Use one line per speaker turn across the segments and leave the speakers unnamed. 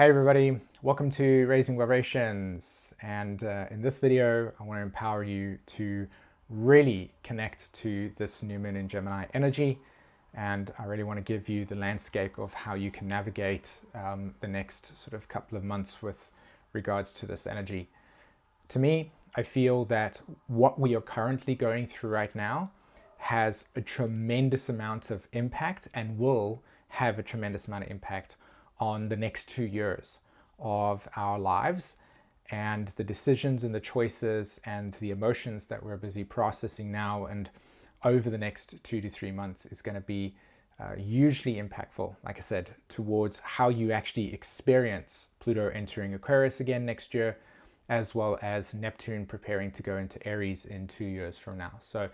Hey everybody, welcome to Raising Vibrations, and in this video I want to empower you to really connect to this new moon in Gemini energy, and I really want to give you the landscape of how you can navigate the next sort of couple of months with regards to this energy. To me, I feel that what we are currently going through right now has a tremendous amount of impact and will have a tremendous amount of impact on the next 2 years of our lives, and the decisions and the choices and the emotions that we're busy processing now and over the next 2 to 3 months is going to be hugely impactful, like I said, towards how you actually experience Pluto entering Aquarius again next year, as well as Neptune preparing to go into Aries in 2 years from now. So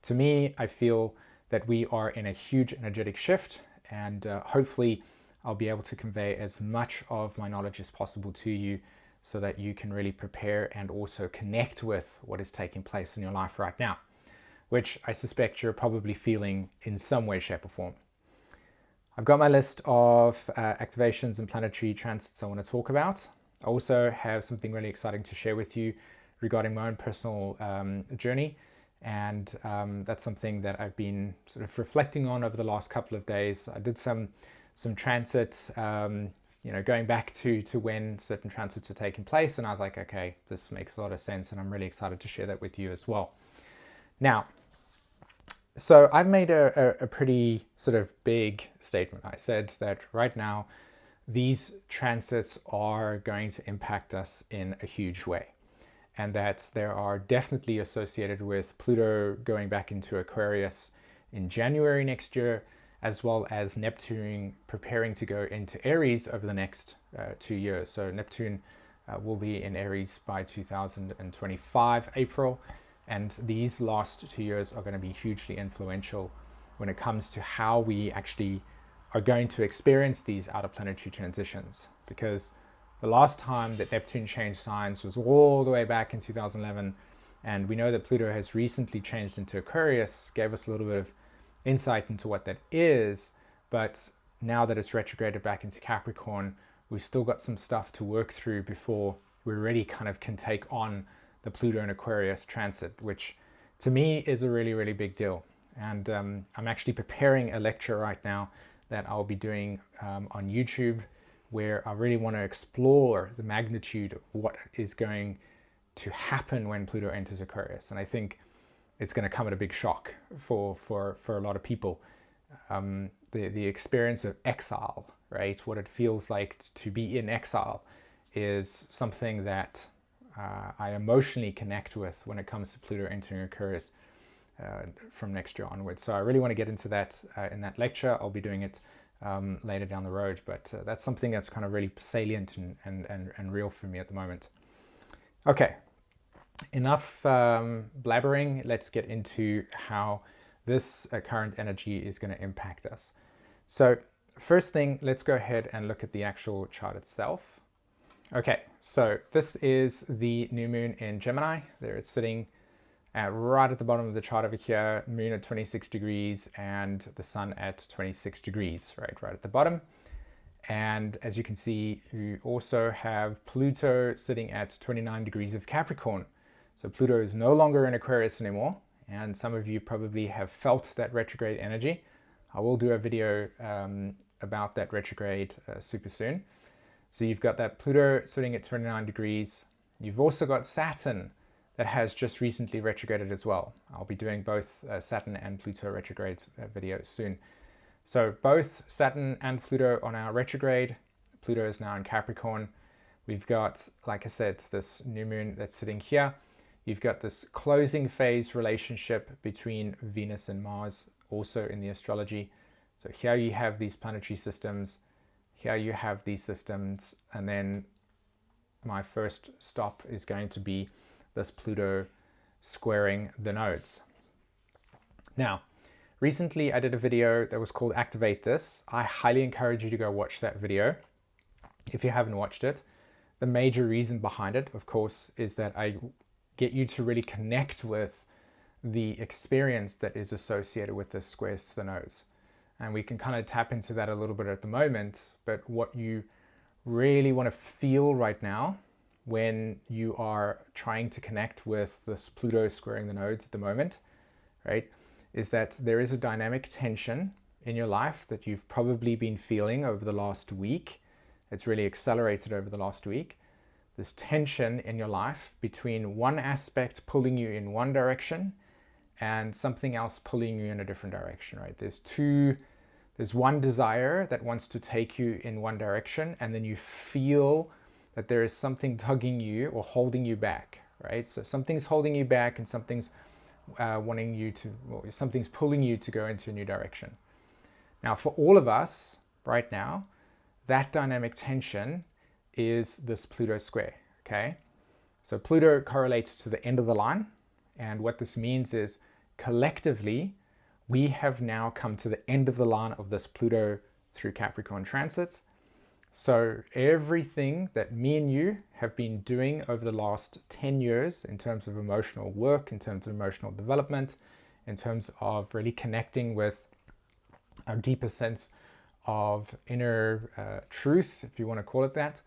to me, I feel that we are in a huge energetic shift, and hopefully I'll be able to convey as much of my knowledge as possible to you so that you can really prepare and also connect with what is taking place in your life right now, which I suspect you're probably feeling in some way, shape or form. I've got my list of activations and planetary transits I want to talk about. I also have something really exciting to share with you regarding my own personal journey, and that's something that I've been sort of reflecting on over the last couple of days. I did some transits, going back to when certain transits were taking place, and I was like, okay, this makes a lot of sense, and I'm really excited to share that with you as well. Now, so I've made a pretty sort of big statement. I said that right now, these transits are going to impact us in a huge way, and that they are definitely associated with Pluto going back into Aquarius in January next year, as well as Neptune preparing to go into Aries over the next 2 years. So Neptune will be in Aries by 2025 April, and these last 2 years are going to be hugely influential when it comes to how we actually are going to experience these outer planetary transitions, because the last time that Neptune changed signs was all the way back in 2011, and we know that Pluto has recently changed into Aquarius, gave us a little bit of insight into what that is, but now that it's retrograded back into Capricorn, we've still got some stuff to work through before we really kind of can take on the Pluto and Aquarius transit, which to me is a really, really big deal. And I'm actually preparing a lecture right now that I'll be doing on YouTube, where I really want to explore the magnitude of what is going to happen when Pluto enters Aquarius. And I think it's going to come at a big shock for a lot of people. The experience of exile, right? What it feels like to be in exile is something that I emotionally connect with when it comes to Pluto entering Aquarius from next year onwards. So I really want to get into that in that lecture. I'll be doing it later down the road, but that's something that's kind of really salient and real for me at the moment. Okay. Enough blabbering, let's get into how this current energy is going to impact us. So first thing, let's go ahead and look at the actual chart itself. Okay, so this is the new moon in Gemini. There it's sitting right at the bottom of the chart over here, moon at 26 degrees and the sun at 26 degrees, right at the bottom. And as you can see, you also have Pluto sitting at 29 degrees of Capricorn. So Pluto is no longer in Aquarius anymore, and some of you probably have felt that retrograde energy. I will do a video about that retrograde super soon. So you've got that Pluto sitting at 29 degrees. You've also got Saturn that has just recently retrograded as well. I'll be doing both Saturn and Pluto retrograde videos soon. So both Saturn and Pluto are now retrograde. Pluto is now in Capricorn. We've got, like I said, this new moon that's sitting here. You've got this closing phase relationship between Venus and Mars, also in the astrology. So here you have these planetary systems, here you have these systems, and then my first stop is going to be this Pluto squaring the nodes. Now, recently I did a video that was called Activate This. I highly encourage you to go watch that video if you haven't watched it. The major reason behind it, of course, is that I get you to really connect with the experience that is associated with the squares to the nodes. And we can kind of tap into that a little bit at the moment, but what you really want to feel right now when you are trying to connect with this Pluto squaring the nodes at the moment, right, is that there is a dynamic tension in your life that you've probably been feeling over the last week. It's really accelerated over the last week. This tension in your life between one aspect pulling you in one direction and something else pulling you in a different direction, right? There's one desire that wants to take you in one direction, and then you feel that there is something tugging you or holding you back, right? So something's holding you back and something's something's pulling you to go into a new direction. Now, for all of us right now, that dynamic tension is this Pluto square, okay? So Pluto correlates to the end of the line, and what this means is collectively, we have now come to the end of the line of this Pluto through Capricorn transit. So everything that me and you have been doing over the last 10 years in terms of emotional work, in terms of emotional development, in terms of really connecting with our deeper sense of inner truth, if you want to call it that,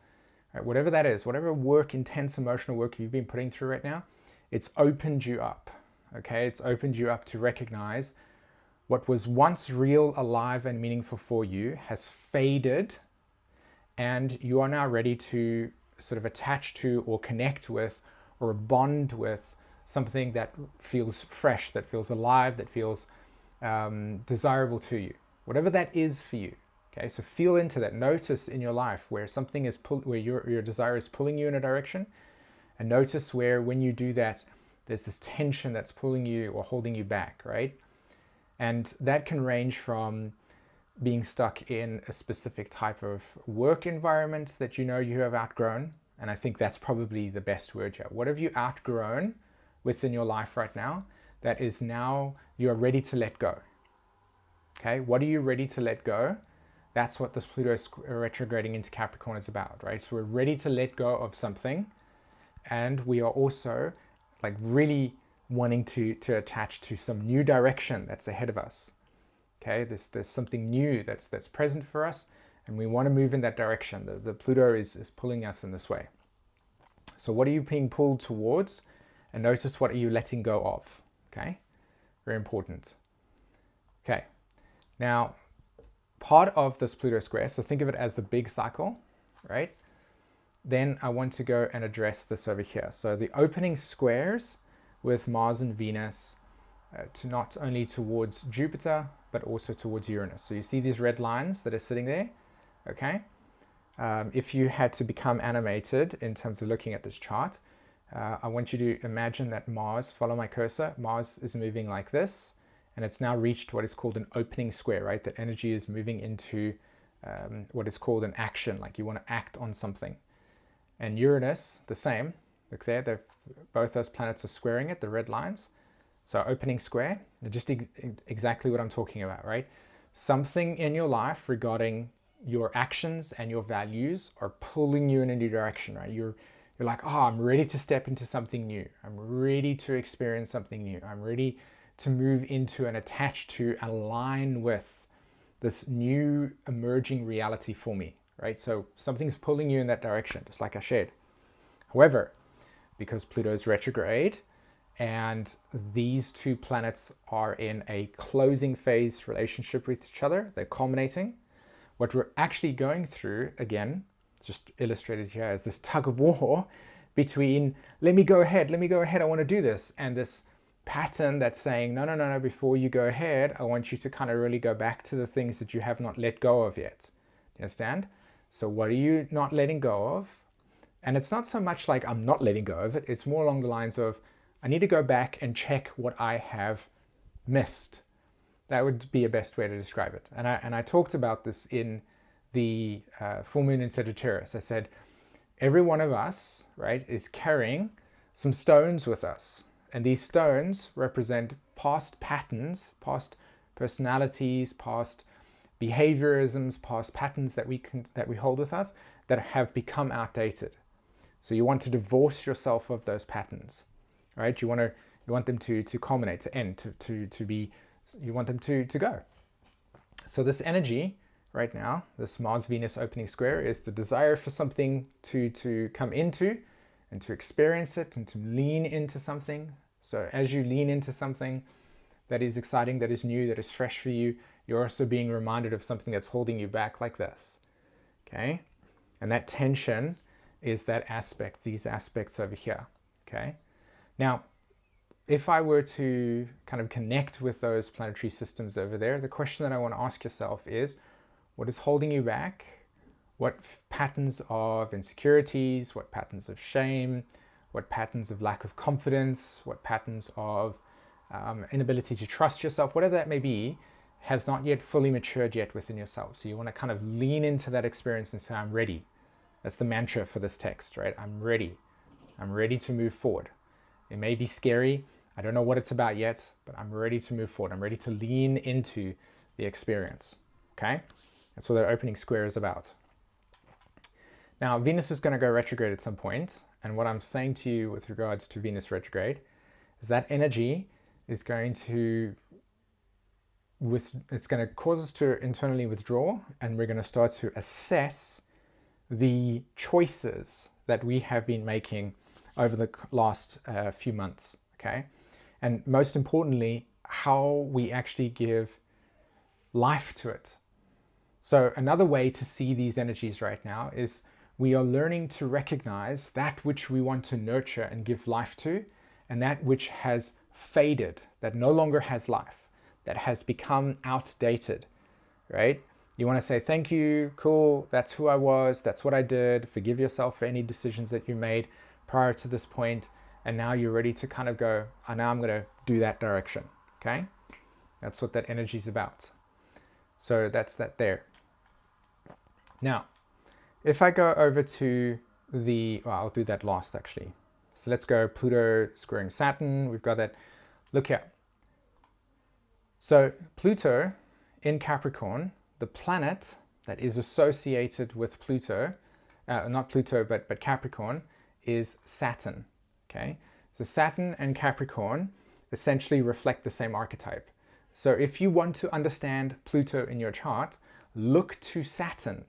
right? Whatever that is, whatever work, intense emotional work you've been putting through right now, it's opened you up, okay? It's opened you up to recognize what was once real, alive, and meaningful for you has faded, and you are now ready to sort of attach to or connect with or bond with something that feels fresh, that feels alive, that feels desirable to you, whatever that is for you. Okay, so feel into that. Notice in your life where something is where your desire is pulling you in a direction, and notice where when you do that, there's this tension that's pulling you or holding you back, right? And that can range from being stuck in a specific type of work environment that you know you have outgrown. And I think that's probably the best word here. What have you outgrown within your life right now that is now you're ready to let go? Okay, what are you ready to let go? That's what this Pluto retrograding into Capricorn is about, right? So we're ready to let go of something, and we are also like really wanting to attach to some new direction that's ahead of us. Okay, there's something new that's present for us, and we want to move in that direction. The Pluto is pulling us in this way. So what are you being pulled towards? And notice, what are you letting go of? Okay, very important. Okay, now part of this Pluto square, so think of it as the big cycle, right? Then I want to go and address this over here. So the opening squares with Mars and Venus to not only towards Jupiter, but also towards Uranus. So you see these red lines that are sitting there, okay? If you had to become animated in terms of looking at this chart, I want you to imagine that Mars, follow my cursor, Mars is moving like this, and it's now reached what is called an opening square, right? The energy is moving into what is called an action, like you want to act on something. And Uranus, the same. Look there, both those planets are squaring it, the red lines. So opening square, just exactly what I'm talking about, right? Something in your life regarding your actions and your values are pulling you in a new direction, right? You're like, oh, I'm ready to step into something new. I'm ready to experience something new. I'm ready to move into and attach to, align with this new emerging reality for me, right? So something's pulling you in that direction, just like I shared. However, because Pluto is retrograde and these two planets are in a closing phase relationship with each other, they're culminating, what we're actually going through, again, just illustrated here as this tug of war between, let me go ahead, I want to do this, and this pattern that's saying, no, before you go ahead, I want you to kind of really go back to the things that you have not let go of yet. You understand? So what are you not letting go of? And it's not so much like I'm not letting go of it, it's more along the lines of, I need to go back and check what I have missed. That would be a best way to describe it. And I talked about this in the full moon in Sagittarius. I said, every one of us, right, is carrying some stones with us. And these stones represent past patterns, past personalities, past behaviorisms, past patterns that we hold with us that have become outdated. So you want to divorce yourself of those patterns, right? You want them to culminate, to end, to be. You want them to go. So this energy right now, this Mars-Venus opening square, is the desire for something to come into and to experience it and to lean into something. So as you lean into something that is exciting, that is new, that is fresh for you, you're also being reminded of something that's holding you back, like this. Okay? And that tension is that aspect, these aspects over here. Okay? Now, if I were to kind of connect with those planetary systems over there, the question that I want to ask yourself is, what is holding you back? What patterns of insecurities, what patterns of shame, what patterns of lack of confidence, what patterns of inability to trust yourself, whatever that may be, has not yet fully matured yet within yourself. So you want to kind of lean into that experience and say, I'm ready. That's the mantra for this text, right? I'm ready. I'm ready to move forward. It may be scary. I don't know what it's about yet, but I'm ready to move forward. I'm ready to lean into the experience, okay? That's what the opening square is about. Now, Venus is going to go retrograde at some point, and what I'm saying to you with regards to Venus retrograde is that energy is going to it's going to cause us to internally withdraw, and we're going to start to assess the choices that we have been making over the last few months, okay? And most importantly, how we actually give life to it. So another way to see these energies right now is we are learning to recognize that which we want to nurture and give life to, and that which has faded, that no longer has life, that has become outdated, right? You want to say, thank you, cool, that's who I was, that's what I did, forgive yourself for any decisions that you made prior to this point, and now you're ready to kind of go, oh, now I'm going to do that direction, okay? That's what that energy is about. So that's that there. Now, if I go over to I'll do that last actually. So let's go Pluto squaring Saturn. We've got that. Look here. So Pluto in Capricorn, the planet that is associated with Pluto, not Pluto, but Capricorn, is Saturn, okay? So Saturn and Capricorn essentially reflect the same archetype. So if you want to understand Pluto in your chart, look to Saturn.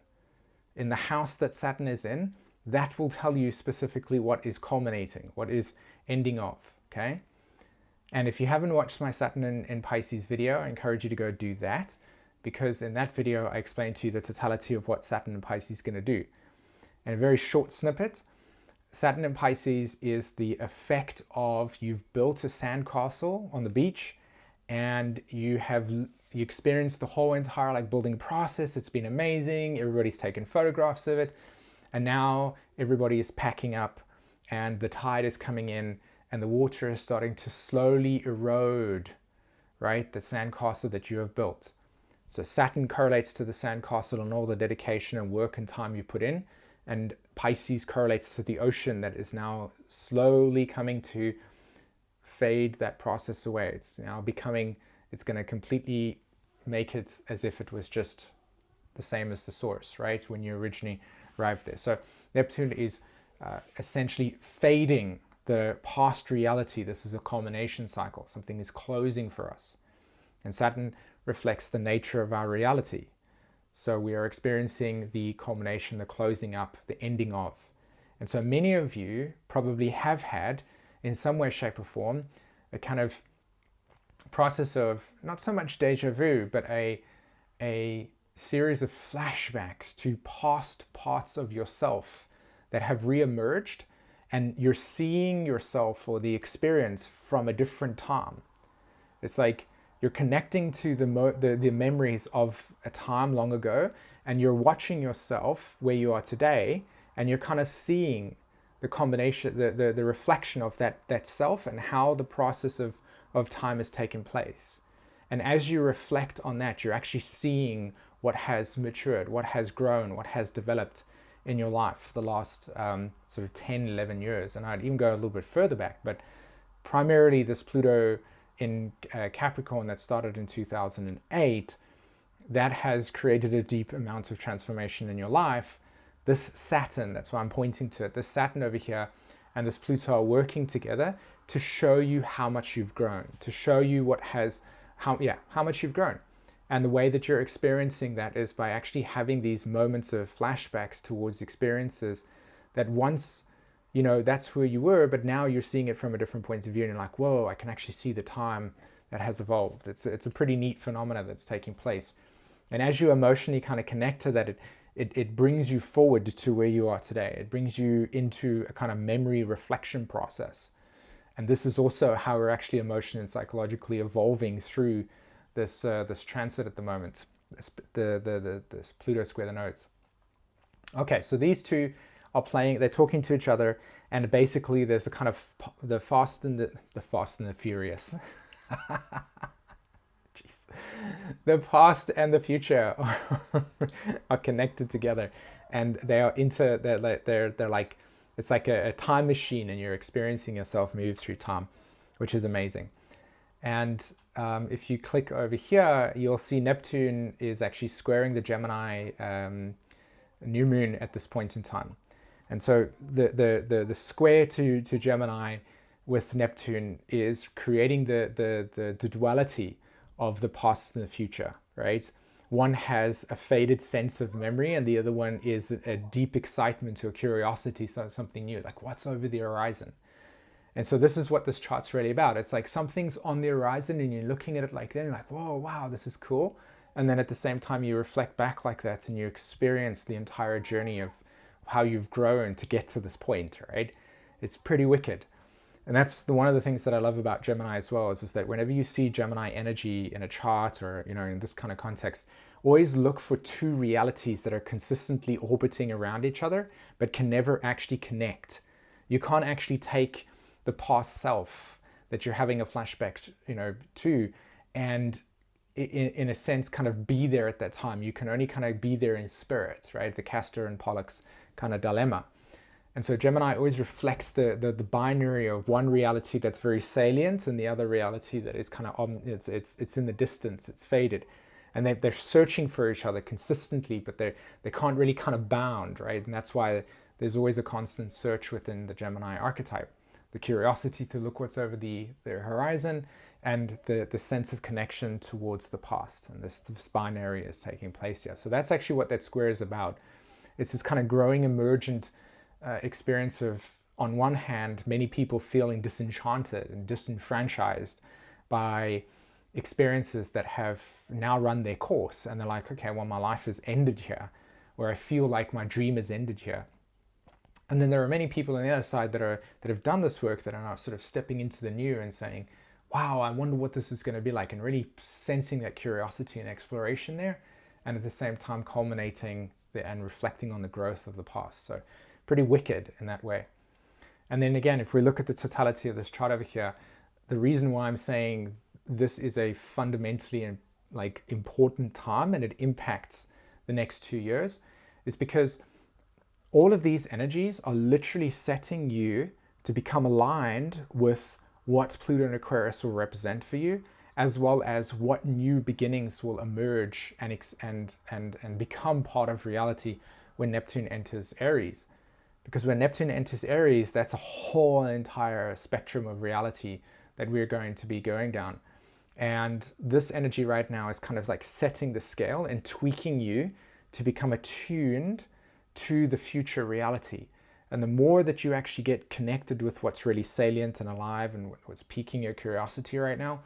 In the house that Saturn is in, that will tell you specifically what is culminating, what is ending off, okay? And if you haven't watched my Saturn in Pisces video, I encourage you to go do that, because in that video, I explained to you the totality of what Saturn in Pisces is going to do. In a very short snippet, Saturn in Pisces is the effect of you've built a sandcastle on the beach, and you experienced the whole entire like building process. It's been amazing. Everybody's taken photographs of it. And now everybody is packing up, and the tide is coming in, and the water is starting to slowly erode, right? The sandcastle that you have built. So Saturn correlates to the sandcastle and all the dedication and work and time you put in. And Pisces correlates to the ocean that is now slowly coming to fade that process away. It's now becoming, it's going to completely make it as if it was just the same as the source, right? When you originally arrived there. So Neptune is essentially fading the past reality. This is a culmination cycle. Something is closing for us. And Saturn reflects the nature of our reality. So we are experiencing the culmination, the closing up, the ending of. And so many of you probably have had, in some way, shape or form, a kind of process of not so much deja vu, but a series of flashbacks to past parts of yourself that have re-emerged, and you're seeing yourself or the experience from a different time. It's like you're connecting to the memories of a time long ago, and you're watching yourself where you are today, and you're kind of seeing the combination, the reflection of that self and how the process of time has taken place. And as you reflect on that, you're actually seeing what has matured, what has grown, what has developed in your life for the last sort of 10, 11 years. And I'd even go a little bit further back, but primarily this Pluto in Capricorn that started in 2008, that has created a deep amount of transformation in your life. This Saturn, that's why I'm pointing to it, this Saturn over here and this Pluto are working together to show you how much you've grown, to show you how much you've grown. And the way that you're experiencing that is by actually having these moments of flashbacks towards experiences that once, you know, that's where you were, but now you're seeing it from a different point of view, and you're like, whoa, I can actually see the time that has evolved. It's a pretty neat phenomena that's taking place. And as you emotionally kind of connect to that, it brings you forward to where you are today. It brings you into a kind of memory reflection process. And this is also how we're actually emotionally and psychologically evolving through this transit at the moment, this Pluto square the nodes. Okay, so these two are playing, they're talking to each other, and basically there's a kind of the fast and the furious. Jeez. The past and the future are connected together, and they are they're like, it's like a time machine, and you're experiencing yourself move through time, which is amazing. And if you click over here, you'll see Neptune is actually squaring the Gemini new moon at this point in time. And so the square to Gemini with Neptune is creating the duality of the past and the future, right? One has a faded sense of memory, and the other one is a deep excitement or curiosity, so something new, like what's over the horizon. And so this is what this chart's really about. It's like something's on the horizon and you're looking at it like that, and you're like, whoa, wow, this is cool. And then at the same time, you reflect back like that and you experience the entire journey of how you've grown to get to this point, right? It's pretty wicked. And that's one of the things that I love about Gemini as well, is that whenever you see Gemini energy in a chart or, you know, in this kind of context, always look for two realities that are consistently orbiting around each other, but can never actually connect. You can't actually take the past self that you're having a flashback, you know, to, and in a sense kind of be there at that time. You can only kind of be there in spirit, right? The Castor and Pollux kind of dilemma. And so Gemini always reflects the binary of one reality that's very salient and the other reality that is kind of it's in the distance, it's faded, and they're searching for each other consistently, but they can't really kind of bound, right? And that's why there's always a constant search within the Gemini archetype. The curiosity to look what's over the horizon, and the sense of connection towards the past. And this binary is taking place here. So that's actually what that square is about. It's this kind of growing emergent experience of, on one hand, many people feeling disenchanted and disenfranchised by experiences that have now run their course. And they're like, okay, well, my life has ended here, or I feel like my dream has ended here. And then there are many people on the other side that have done this work, that are now sort of stepping into the new and saying, wow, I wonder what this is going to be like, and really sensing that curiosity and exploration there, and at the same time culminating and reflecting on the growth of the past. So pretty wicked in that way. And then again, if we look at the totality of this chart over here, the reason why I'm saying this is a fundamentally like important time and it impacts the next 2 years is because all of these energies are literally setting you to become aligned with what Pluto and Aquarius will represent for you, as well as what new beginnings will emerge and become part of reality when Neptune enters Aries. Because when Neptune enters Aries, that's a whole entire spectrum of reality that we're going to be going down. And this energy right now is kind of like setting the scale and tweaking you to become attuned to the future reality. And the more that you actually get connected with what's really salient and alive and what's piquing your curiosity right now,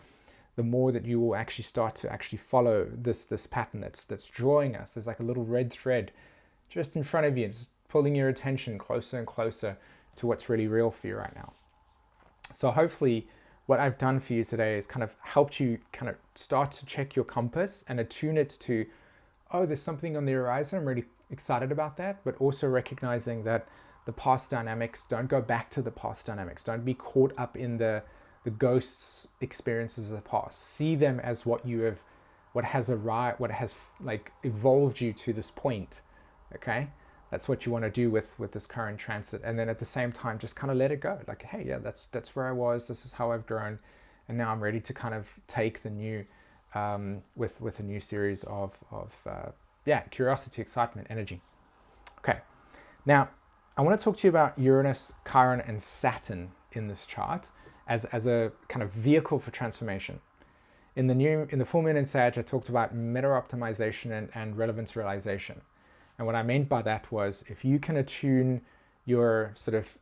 the more that you will actually start to actually follow this pattern that's drawing us. There's like a little red thread just in front of you, just pulling your attention closer and closer to what's really real for you right now. So hopefully what I've done for you today is kind of helped you kind of start to check your compass and attune it to, oh, there's something on the horizon, I'm really excited about that, but also recognizing that the past dynamics, don't go back to the past dynamics. Don't be caught up in the ghosts' experiences of the past. See them as what has like evolved you to this point. Okay, that's what you want to do with this current transit, and then at the same time, just kind of let it go. Like, hey, yeah, that's where I was. This is how I've grown, and now I'm ready to kind of take the new with a new series of curiosity, excitement, energy. Okay, now I want to talk to you about Uranus, Chiron, and Saturn in this chart as a kind of vehicle for transformation. In the full moon in Sag, I talked about meta optimization and relevance realization. And what I meant by that was, if you can attune your sort of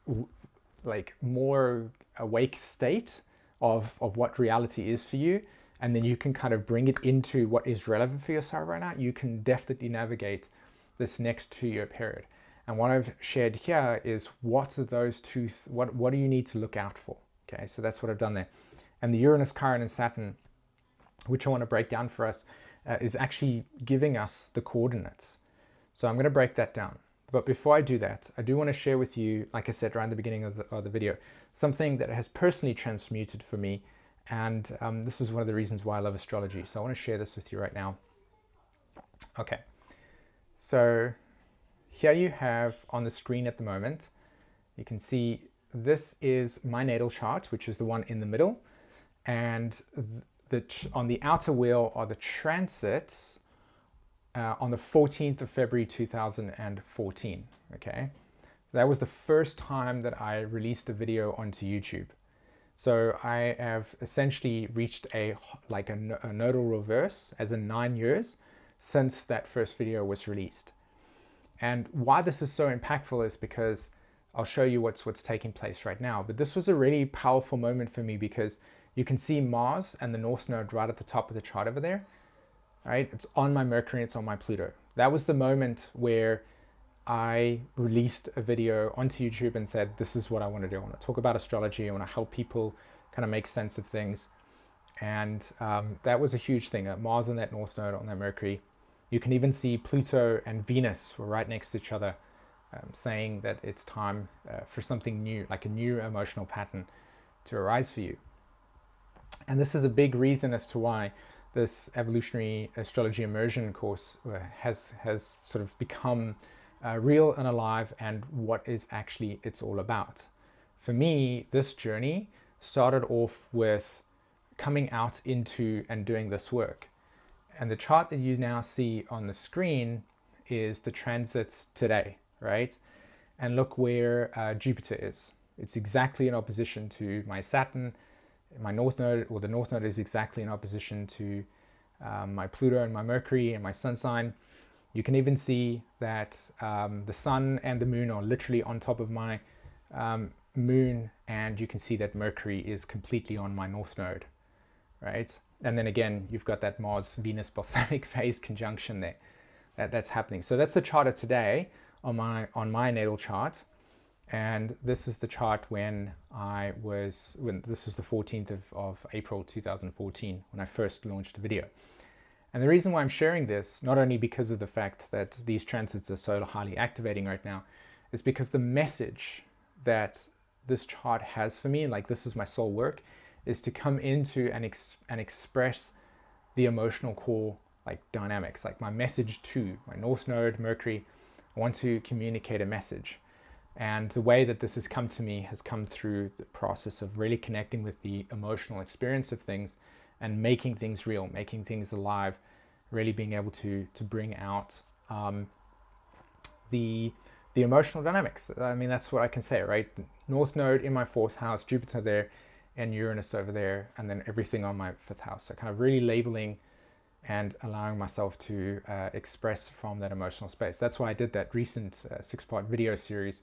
like more awake state of what reality is for you, and then you can kind of bring it into what is relevant for yourself right now, you can definitely navigate this next 2-year period. And what I've shared here is what are those two, what do you need to look out for? Okay, so that's what I've done there. And the Uranus, Chiron, and Saturn, which I want to break down for us, is actually giving us the coordinates. So I'm going to break that down. But before I do that, I do want to share with you, like I said right in the beginning of the video, something that has personally transmuted for me. And this is one of the reasons why I love astrology. So I want to share this with you right now. Okay. So here you have on the screen at the moment, you can see this is my natal chart, which is the one in the middle. And on the outer wheel are the transits on the 14th of February 2014. Okay, that was the first time that I released a video onto YouTube. So I have essentially reached a nodal reverse, as in 9 years since that first video was released. And why this is so impactful is because I'll show you what's taking place right now. But this was a really powerful moment for me, because you can see Mars and the North Node right at the top of the chart over there. Right? It's on my Mercury, it's on my Pluto. That was the moment where I released a video onto YouTube and said, this is what I want to do. I want to talk about astrology. I want to help people kind of make sense of things. And that was a huge thing. Mars on that North Node, on that Mercury. You can even see Pluto and Venus were right next to each other, saying that it's time for something new, like a new emotional pattern to arise for you. And this is a big reason as to why this Evolutionary Astrology Immersion course has sort of become real and alive, and what is actually it's all about. For me, this journey started off with coming out into and doing this work. And the chart that you now see on the screen is the transits today, right? And look where Jupiter is. It's exactly in opposition to my Saturn. My North Node, or the North Node, is exactly in opposition to my Pluto and my Mercury and my Sun sign. You can even see that the Sun and the Moon are literally on top of my Moon, and you can see that Mercury is completely on my North Node, right? And then again, you've got that Mars-Venus balsamic phase conjunction there. That's happening. So that's the chart of today on my natal chart. And this is the chart when this is the 14th of April 2014, when I first launched the video. And the reason why I'm sharing this, not only because of the fact that these transits are so highly activating right now, is because the message that this chart has for me, like this is my soul work, is to come into and express the emotional core dynamics, like my message to my North Node, Mercury. I want to communicate a message. And the way that this has come to me has come through the process of really connecting with the emotional experience of things and making things real, making things alive, really being able to bring out the emotional dynamics. I mean, that's what I can say, right? North Node in my 4th house, Jupiter there, and Uranus over there, and then everything on my 5th house. So kind of really labeling and allowing myself to express from that emotional space. That's why I did that recent 6-part video series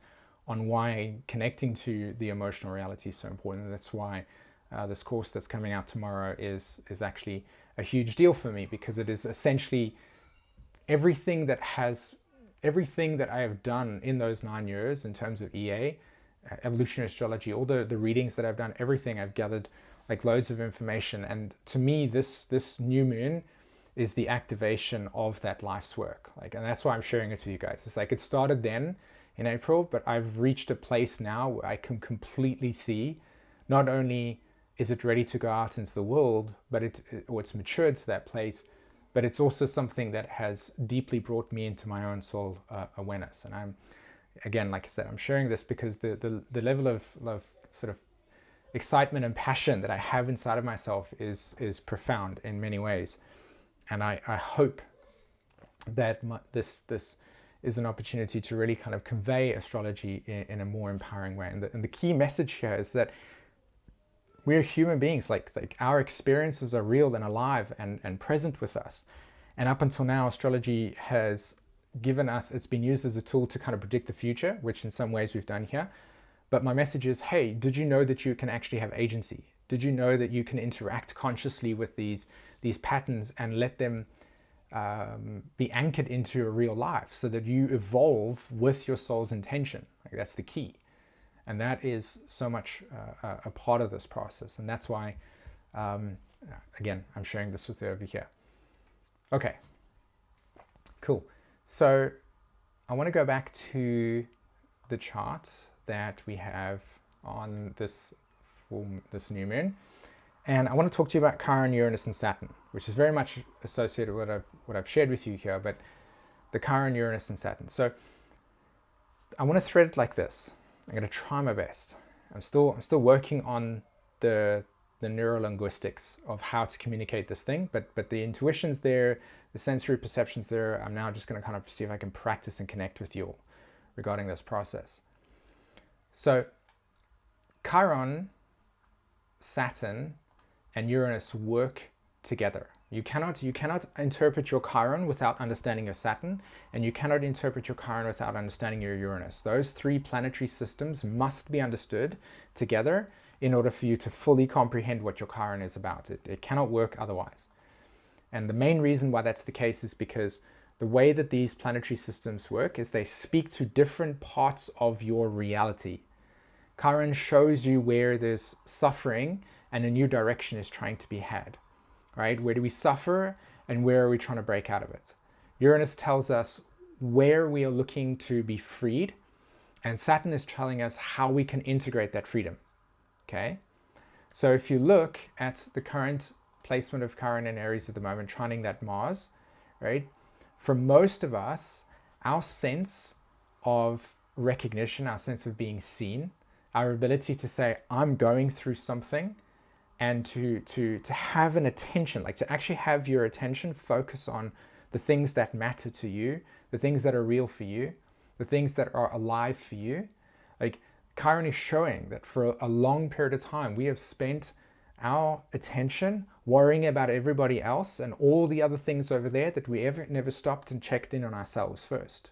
on why connecting to the emotional reality is so important. That's why this course that's coming out tomorrow is actually a huge deal for me, because it is essentially everything that I have done in those 9 years in terms of EA, evolutionary astrology, all the readings that I've done, everything I've gathered, like loads of information. And to me, this new moon is the activation of that life's work. And that's why I'm sharing it with you guys. It's like it started then in April, but I've reached a place now where I can completely see, not only is it ready to go out into the world, but it's matured to that place, but it's also something that has deeply brought me into my own soul awareness. And I'm, again, like I said, I'm sharing this because the level of sort of excitement and passion that I have inside of myself is profound in many ways. And I hope that this is an opportunity to really kind of convey astrology in a more empowering way. And the key message here is that we're human beings, like our experiences are real and alive and present with us. And up until now, astrology has given us, it's been used as a tool to kind of predict the future, which in some ways we've done here. But my message is, hey, did you know that you can actually have agency? Did you know that you can interact consciously with these patterns and let them be anchored into your real life so that you evolve with your soul's intention? Like, that's the key. And that is so much a part of this process. And that's why, again, I'm sharing this with you over here. Okay, cool. So I want to go back to the chart that we have on this new moon. And I want to talk to you about Chiron, Uranus, and Saturn, which is very much associated with what I've shared with you here, but the Chiron, Uranus, and Saturn. So I want to thread it like this. I'm going to try my best. I'm still working on the neurolinguistics of how to communicate this thing, but the intuition's there, the sensory perception's there. I'm now just going to kind of see if I can practice and connect with you all regarding this process. So Chiron, Saturn, and Uranus work together. You cannot interpret your Chiron without understanding your Saturn, and you cannot interpret your Chiron without understanding your Uranus. Those three planetary systems must be understood together in order for you to fully comprehend what your Chiron is about. It cannot work otherwise. And the main reason why that's the case is because the way that these planetary systems work is they speak to different parts of your reality. Chiron shows you where there's suffering and a new direction is trying to be had, right? Where do we suffer and where are we trying to break out of it? Uranus tells us where we are looking to be freed, and Saturn is telling us how we can integrate that freedom, okay? So if you look at the current placement of Chiron in Aries at the moment, trining that Mars, right? For most of us, our sense of recognition, our sense of being seen, our ability to say, I'm going through something, and to have an attention, like to actually have your attention focus on the things that matter to you, the things that are real for you, the things that are alive for you. Like Chiron is showing that for a long period of time, we have spent our attention worrying about everybody else and all the other things over there that we never stopped and checked in on ourselves first.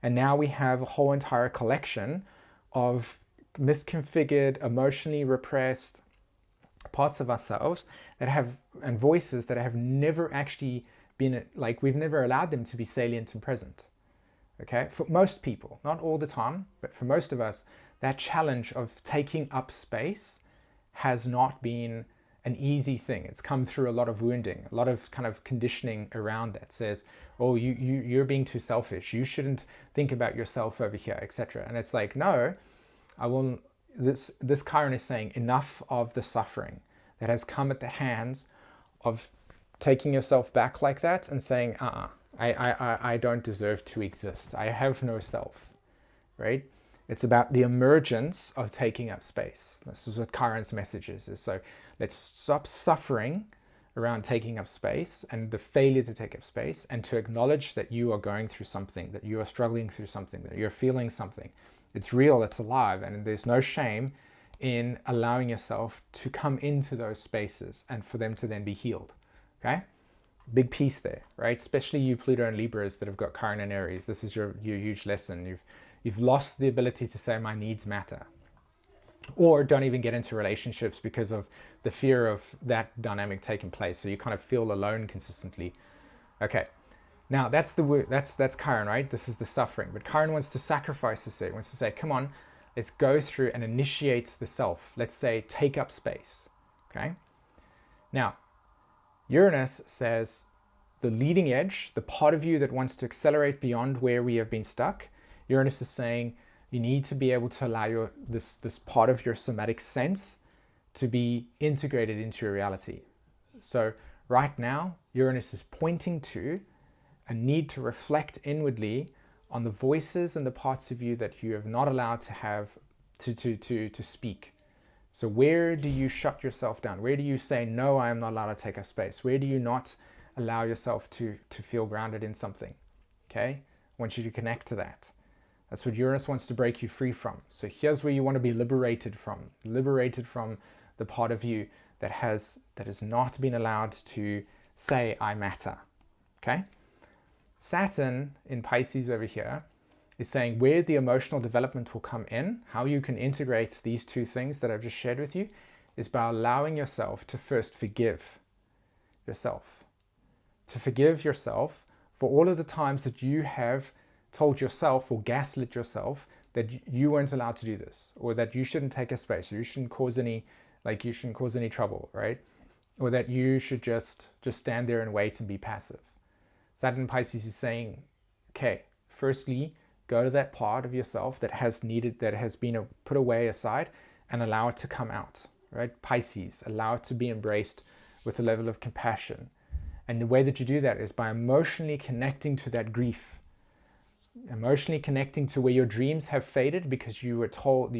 And now we have a whole entire collection of misconfigured, emotionally repressed parts of ourselves that have, and voices that have never actually been, like we've never allowed them to be salient and present. Okay, for most people, not all the time, but for most of us, that challenge of taking up space has not been an easy thing. It's come through a lot of wounding, a lot of kind of conditioning around that says, oh, you're being too selfish. You shouldn't think about yourself over here, etc. And it's like, no, I will. This Chiron is saying enough of the suffering that has come at the hands of taking yourself back like that and saying, I don't deserve to exist. I have no self, right? It's about the emergence of taking up space. This is what Chiron's message is. So let's stop suffering around taking up space and the failure to take up space, and to acknowledge that you are going through something, that you are struggling through something, that you're feeling something. It's real, it's alive, and there's no shame in allowing yourself to come into those spaces and for them to then be healed, okay? Big piece there, right? Especially you Pluto and Libras that have got Chiron and Aries. This is your huge lesson. You've lost the ability to say my needs matter, or don't even get into relationships because of the fear of that dynamic taking place. So you kind of feel alone consistently. Okay, now that's Chiron, right? This is the suffering. But Chiron wants to sacrifice this. He wants to say, come on, let's go through and initiate the self. Let's say take up space. Okay. Now, Uranus says the leading edge, the part of you that wants to accelerate beyond where we have been stuck. Uranus is saying you need to be able to allow this part of your somatic sense to be integrated into your reality. So right now, Uranus is pointing to a need to reflect inwardly on the voices and the parts of you that you have not allowed to have to speak. So where do you shut yourself down? Where do you say, no, I am not allowed to take up space? Where do you not allow yourself to feel grounded in something? Okay, I want you to connect to that. That's what Uranus wants to break you free from. So here's where you want to be liberated from the part of you that has not been allowed to say I matter. Okay? Saturn in Pisces over here is saying where the emotional development will come in, how you can integrate these two things that I've just shared with you, is by allowing yourself to first forgive yourself. To forgive yourself for all of the times that you have told yourself or gaslit yourself that you weren't allowed to do this, or that you shouldn't take a space, or you shouldn't cause any trouble, right? Or that you should just stand there and wait and be passive. Saturn in Pisces is saying, okay, firstly, go to that part of yourself that has been put away aside and allow it to come out, right? Pisces, allow it to be embraced with a level of compassion. And the way that you do that is by emotionally connecting to that grief, emotionally connecting to where your dreams have faded because you were told,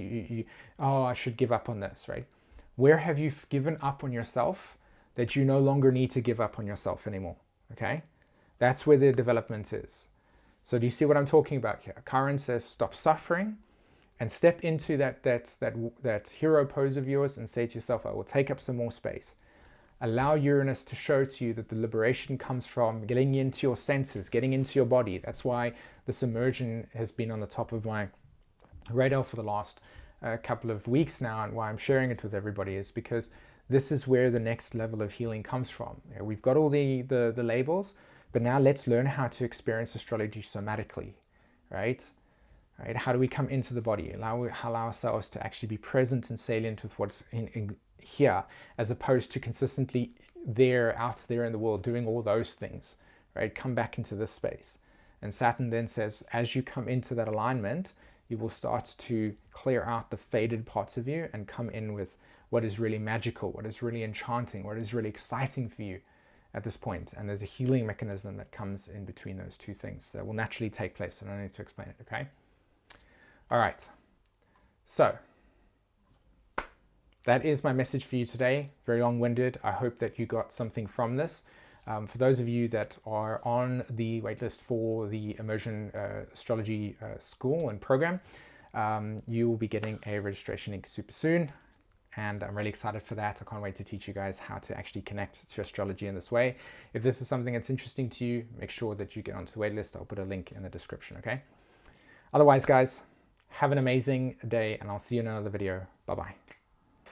oh, I should give up on this, right? Where have you given up on yourself that you no longer need to give up on yourself anymore, okay? That's where the development is. So do you see what I'm talking about here? Chiron says stop suffering and step into that hero pose of yours and say to yourself, I will take up some more space. Allow Uranus to show to you that the liberation comes from getting into your senses, getting into your body. That's why this immersion has been on the top of my radar for the last couple of weeks now, and why I'm sharing it with everybody is because this is where the next level of healing comes from. We've got all the labels, but now let's learn how to experience astrology somatically, right? How do we come into the body? Allow ourselves to actually be present and salient with what's in here, as opposed to consistently out there in the world doing all those things, right? Come back into this space. And Saturn then says, as you come into that alignment, you will start to clear out the faded parts of you and come in with what is really magical, what is really enchanting, what is really exciting for you at this point. And there's a healing mechanism that comes in between those two things that will naturally take place. I don't need to explain it, okay? All right. So that is my message for you today. Very long-winded. I hope that you got something from this. For those of you that are on the waitlist for the Immersion Astrology School and program, you will be getting a registration link super soon. And I'm really excited for that. I can't wait to teach you guys how to actually connect to astrology in this way. If this is something that's interesting to you, make sure that you get onto the waitlist. I'll put a link in the description, okay? Otherwise, guys, have an amazing day, and I'll see you in another video. Bye-bye.